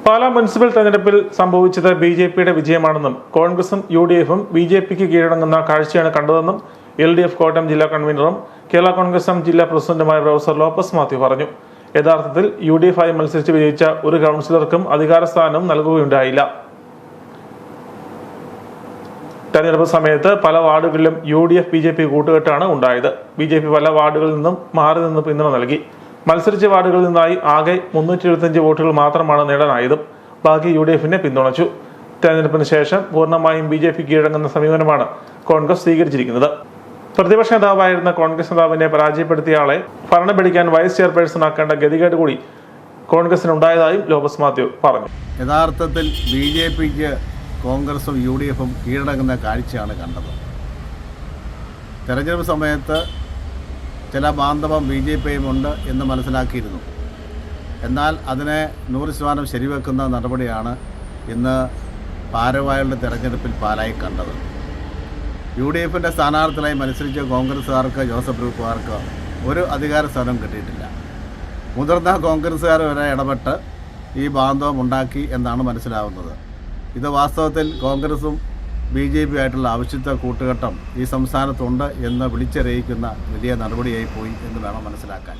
Pala municipal തെരഞ്ഞെടുപ്പിൽ സംഭവിച്ചത് ബിജെപിയുടെ വിജയമാണെന്നും കോൺഗ്രസും യുഡിഎഫും ബിജെപിക്ക് കീഴടങ്ങുന്ന കാഴ്ചയാണ് കണ്ടതെന്നും എൽഡിഎഫ് കോട്ടയം ജില്ലാ കൺവീനറും കേരള കോൺഗ്രസ് എം ജില്ലാ പ്രസിഡന്റുമായ പ്രൊഫസർ ലോപ്പസ് മാത്യു പറഞ്ഞു. യഥാർത്ഥത്തിൽ യുഡിഎഫായി മത്സരിച്ച് വിജയിച്ച ഒരു കൗൺസിലർക്കും അധികാരസ്ഥാനം നൽകുകയുണ്ടായില്ല. തെരഞ്ഞെടുപ്പ് സമയത്ത് പല വാർഡുകളിലും യുഡിഎഫ് ബിജെപി കൂട്ടുകെട്ടാണ് ഉണ്ടായത്. ബിജെപി പല വാർഡുകളിൽ നിന്നും മാറി നിന്ന് പിന്തുണ നൽകി. മത്സരിച്ച വാർഡുകളിൽ നിന്നായി ആകെ 375 വോട്ടുകൾ മാത്രമാണ് നേടാനായതും ബാക്കി യുഡിഎഫിനെ പിന്തുണച്ചു. തെരഞ്ഞെടുപ്പിന് ശേഷം പൂർണ്ണമായും ബിജെപി കീഴടങ്ങുന്ന സമീപനമാണ് കോൺഗ്രസ് സ്വീകരിച്ചിരിക്കുന്നത്. പ്രതിപക്ഷ നേതാവായിരുന്ന കോൺഗ്രസ് നേതാവിനെ പരാജയപ്പെടുത്തിയ ആളെ ഭരണം പിടിക്കാൻ വൈസ് ചെയർപേഴ്സൺ ആക്കേണ്ട ഗതികേട് കൂടി കോൺഗ്രസിനുണ്ടായതായും ലോപ്പസ് മാത്യു പറഞ്ഞു. യഥാർത്ഥത്തിൽ ബിജെപിക്ക് കോൺഗ്രസും യുഡിഎഫും കീഴടങ്ങുന്ന കാഴ്ചയാണ് കണ്ടത്. തെരഞ്ഞെടുപ്പ് സമയത്ത് ചില ബാന്ധവം ബിജെപിയും ഉണ്ട് എന്ന് മനസ്സിലാക്കിയിരുന്നു. എന്നാൽ അതിനെ 100% ശരിവെക്കുന്ന നടപടിയാണ് ഇന്ന് പാരവായുടെ തെരഞ്ഞെടുപ്പിൽ പാലായി കണ്ടത്. യുഡിഎഫിൻ്റെ സ്ഥാനാർത്ഥികളായി മത്സരിച്ച കോൺഗ്രസ്സുകാർക്ക്, ജോസഫ് ഗ്രൂപ്പുകാർക്ക് ഒരു അധികാര സ്ഥാനം കിട്ടിയിട്ടില്ല. മുതിർന്ന കോൺഗ്രസ്സുകാർ വരെ ഇടപെട്ട് ഈ ബാന്ധവം ഉണ്ടാക്കി എന്നാണ് മനസ്സിലാവുന്നത്. ഇത് വാസ്തവത്തിൽ കോൺഗ്രസും ബിജെപി ആയിട്ടുള്ള ആവശ്യത്തെ കൂട്ടുകെട്ടം ഈ സംസ്ഥാനത്തുണ്ട് എന്ന് വിളിച്ചറിയിക്കുന്ന വലിയ നടപടിയായി പോയി എന്ന് വേണം മനസ്സിലാക്കാൻ.